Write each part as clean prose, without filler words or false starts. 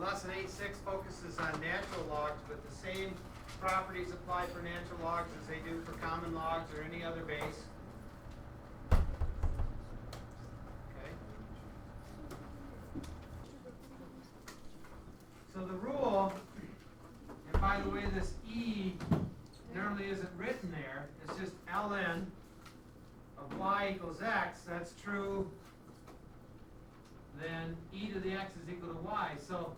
lesson 8.6 focuses on natural logs, but the same properties apply for natural logs as they do for common logs or any other base. Okay. So the rule, and by the way, this E normally isn't written there. It's just ln of y equals x. That's true. Then e to the x is equal to y. So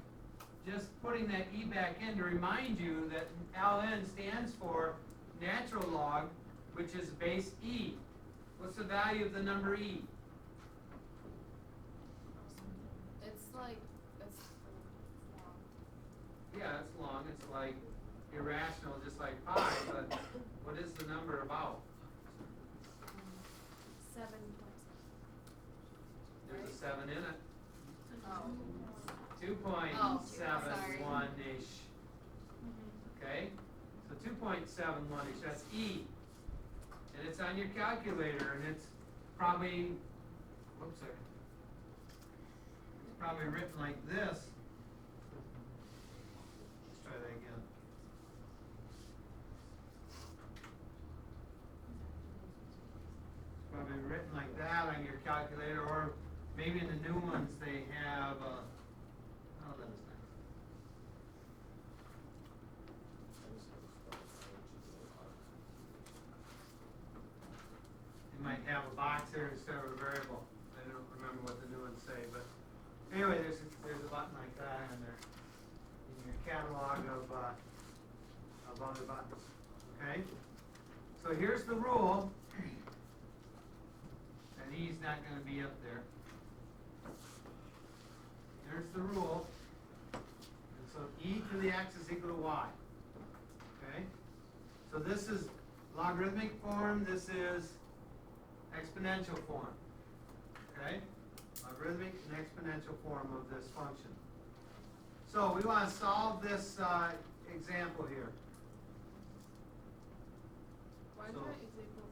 just putting that e back in to remind you that ln stands for natural log, which is base e. What's the value of the number e? It's like, it's long. Yeah, it's long. It's like irrational, just like pi, but what is the number about? 7.7. There's a 7 in it. Oh. 2.71-ish. Okay? So 2.71-ish, that's E. And it's on your calculator, and it's probably, whoops, sorry. It's probably written like this. Let's try that again. It's probably written like that on your calculator, or maybe in the new ones they have, oh, that was nice. You might have a box here instead of a variable. I don't remember what the new ones say, but anyway, there's a button like that in there in your catalog of other buttons. Okay? So here's the rule. And E's not going to be up there. There's the rule. And so e to the x is equal to y. Okay? So this is logarithmic form. This is exponential form. Okay? Logarithmic and exponential form of this function. So we want to solve this example here. Why So- is that example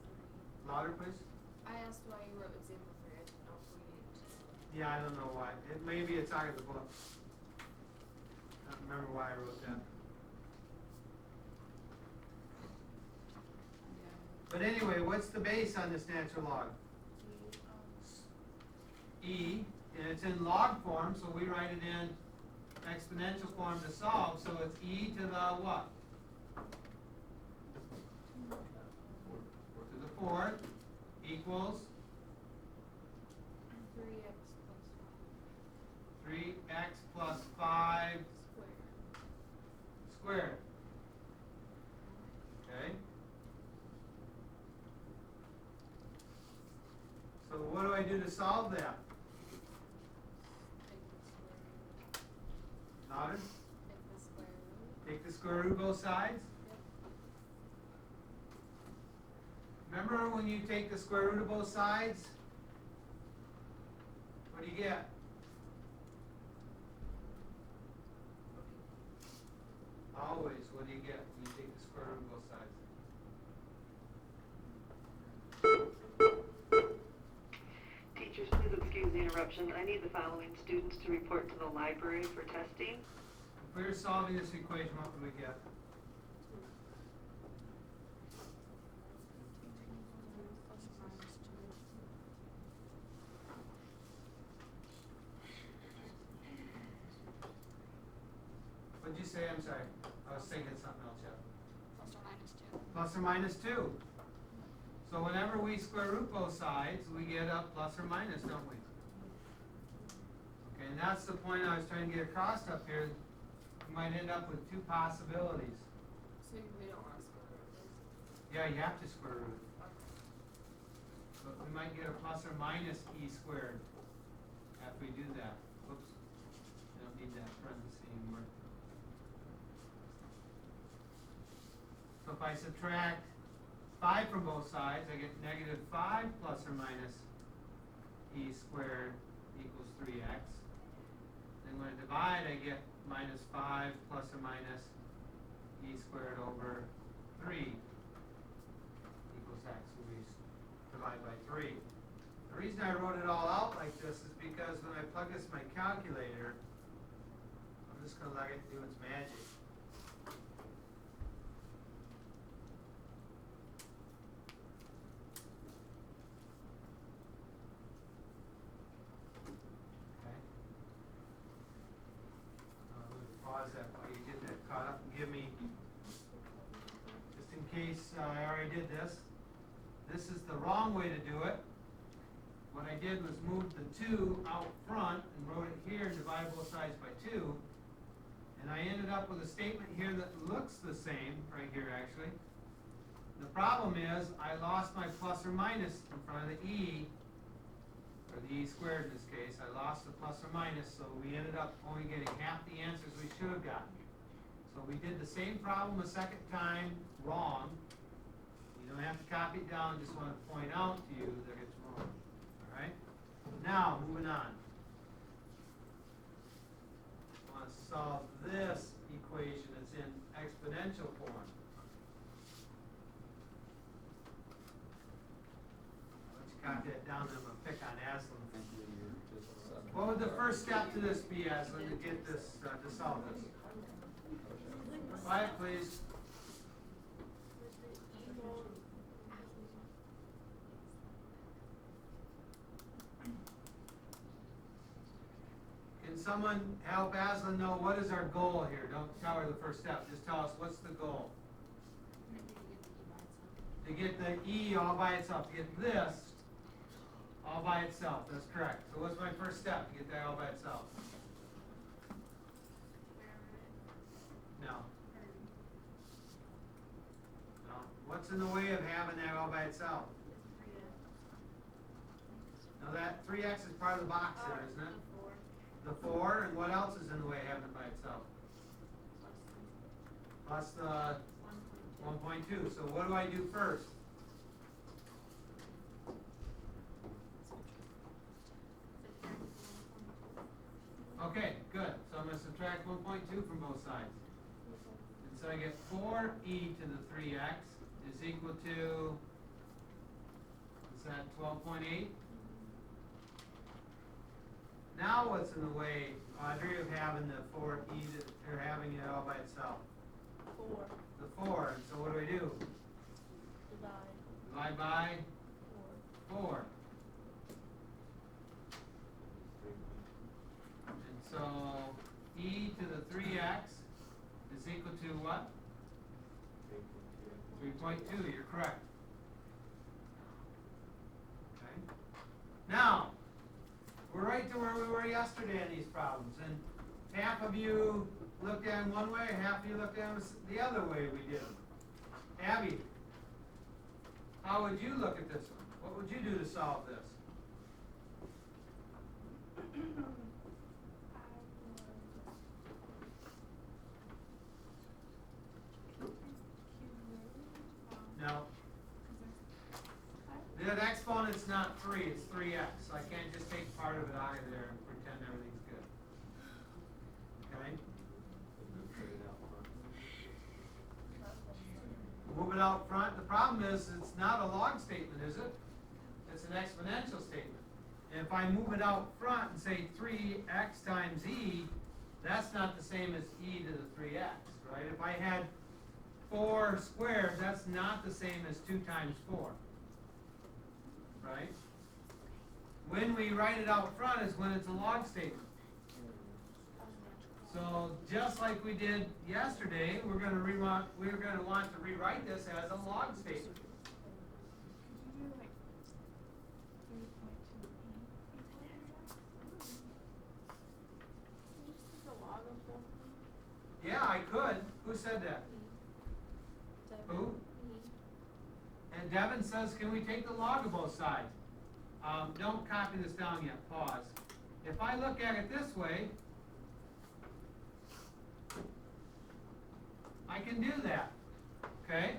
3? Louder, please. I asked why you wrote example 3. I didn't know if we needed to. Yeah, I don't know why. Maybe it's out of the book. I don't remember why I wrote that. But anyway, what's the base on this natural log? E, and it's in log form, so we write it in exponential form to solve, so it's e to the what? To the fourth equals 3x 3x plus plus 5 5 squared. squared. Okay? So what do I do to solve that? Louder? Take Take the square root. the square root of both sides. Yep. Remember when you take the square root of both sides? What do you get? Always, what do you get when you take the square root of both sides? Teachers, please excuse the interruption. I need the following students to report to the library for testing. If we were solving this equation, what would we get? What'd you say? I'm sorry. I was thinking something else, yeah. Plus or minus 2. So whenever we square root both sides, we get a plus or minus, don't we? Okay, and that's the point I was trying to get across up here. You might end up with two possibilities. So we don't want to square root this. Yeah, you have to square root. But we might get a plus or minus e squared after we do that. Whoops. I don't need that parenthesis anymore. So if I subtract 5 from both sides, I get negative 5 plus or minus e squared equals 3x. Then when I divide, I get minus 5 plus or minus e squared over 3 equals x. So we divide by 3. The reason I wrote it all out like this is because when I plug this in my calculator, I'll just to let it do its magic. Okay. Let me pause that while you get that caught up and give me, just in case I already did this. This is the wrong way to do it. What I did was move the 2 out front and wrote it here and divided both sides by 2. And I ended up with a statement here that looks the same, right here actually. The problem is I lost my plus or minus in front of the e, or the e squared in this case. I lost the plus or minus, so we ended up only getting half the answers we should have gotten. So we did the same problem a second time wrong. You don't have to copy it down, just want to point out to you that it's wrong. All right? Now, moving on. I want to solve this equation that's in exponential form. Once you copy that down, then I'm going to pick on Aslan. What would the first step to this be, Aslan, to get this, to solve this? Quiet, please. Can someone help Aslan know what is our goal here? Don't tell her the first step. Just tell us what's the goal. To get the e all by itself. To get this all by itself. That's correct. So what's my first step to get that all by itself? No. No. What's in the way of having that all by itself? Now that 3x is part of the box there, isn't it? The 4, and what else is in the way of having it by itself? Plus the 1.2. So what do I do first? Okay, good. So I'm going to subtract 1.2 from both sides. And so I get 4e to the 3x is equal to, is that 12.8? Now what's in the way, Audrey, of having the 4e, or having it all by itself? 4. The 4. And so what do I do? Divide. Divide by 4. 4. And so e to the 3x is equal to what? 3.2. You're correct. Okay. Now, we're right to where we were yesterday in these problems. And half of you looked at them one way, half of you looked at them the other way we did them. Abby, how would you look at this one? What would you do to solve this? No. That exponent's not 3, it's 3x. So I can't just take part of it out of there and pretend everything's good. Okay? Move it out front. The problem is it's not a log statement, is it? It's an exponential statement. And if I move it out front and say 3x times e, that's not the same as e to the 3x, right? If I had 4 squared, that's not the same as 2 times 4. Right? When we write it out front is when it's a log statement. So just like we did yesterday, we're going to want to rewrite this as a log statement. Yeah, I could. Who said that? Who? And Devin says, can we take the log of both sides? Don't copy this down yet. Pause. If I look at it this way, I can do that. Okay?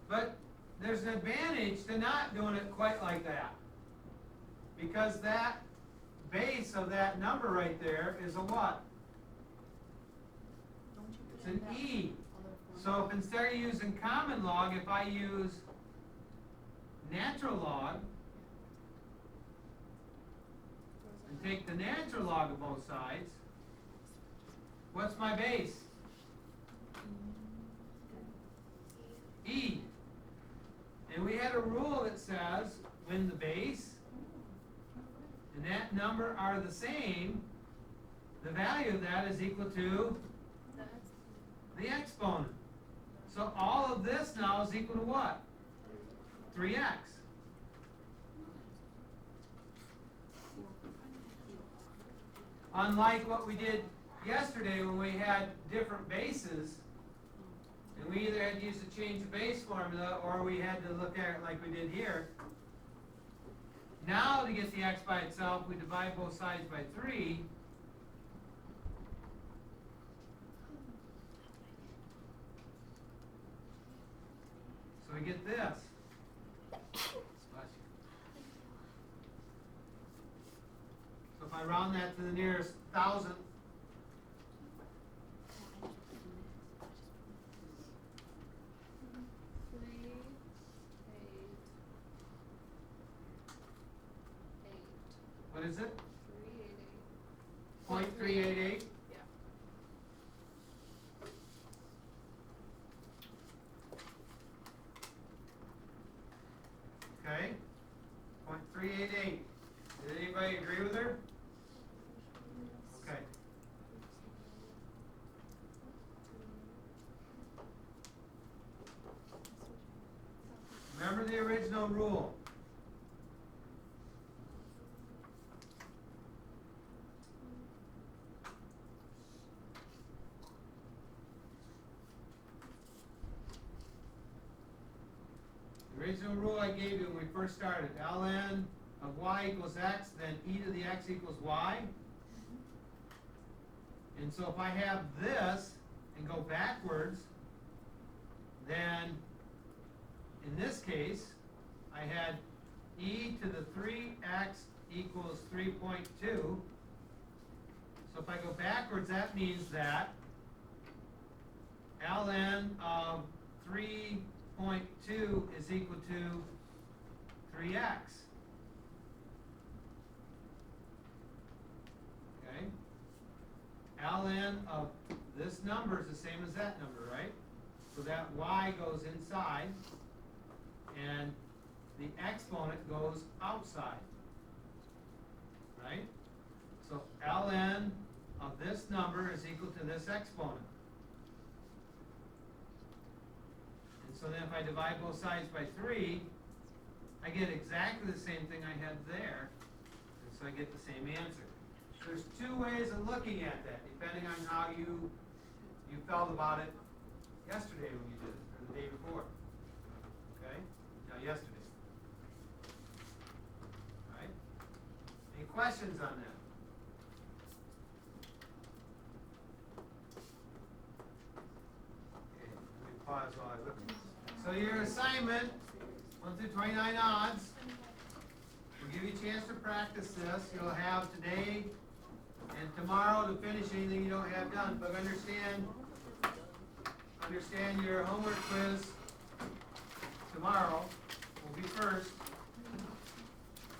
But there's an advantage to not doing it quite like that. Because that base of that number right there is a what? It's an e. So if instead of using common log, if I use natural log, and take the natural log of both sides, What's my base? E. And we had a rule that says when the base and that number are the same, the value of that is equal to the exponent. So all of this now is equal to what? 3x. Unlike what we did yesterday when we had different bases, and we either had to use the change of base formula or we had to look at it like we did here. Now to get the x by itself, we divide both sides by 3. So we get this. So if I round that to the nearest thousandth, what is it? 0.388. Yeah. Okay. 0.388. Did anybody agree with her? Okay. Remember the original rule. The original rule I gave you when we first started, ln of y equals x, then e to the x equals y. And so if I have this and go backwards, then in this case, I had e to the 3x equals 3.2. So if I go backwards, that means that ln of 3.2 is equal to 3x. Okay? Ln of this number is the same as that number, right? So that y goes inside, and the exponent goes outside. Right? So ln of this number is equal to this exponent. And so then if I divide both sides by 3, I get exactly the same thing I had there. And so I get the same answer. So there's two ways of looking at that, depending on how you felt about it yesterday when you did it, or the day before. Okay? Now yesterday. All right? Any questions on that? Okay, let me pause while I look at this. So your assignment, 1 through 29 odds, we'll give you a chance to practice this. You'll have today and tomorrow to finish anything you don't have done. But understand your homework quiz tomorrow will be first.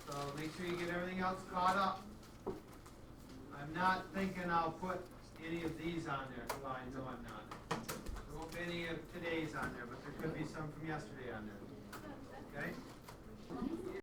So make sure you get everything else caught up. I'm not thinking I'll put any of these on there. Well, I know I'm not. There won't be any of today's on there, but there could be some from yesterday on there. Okay?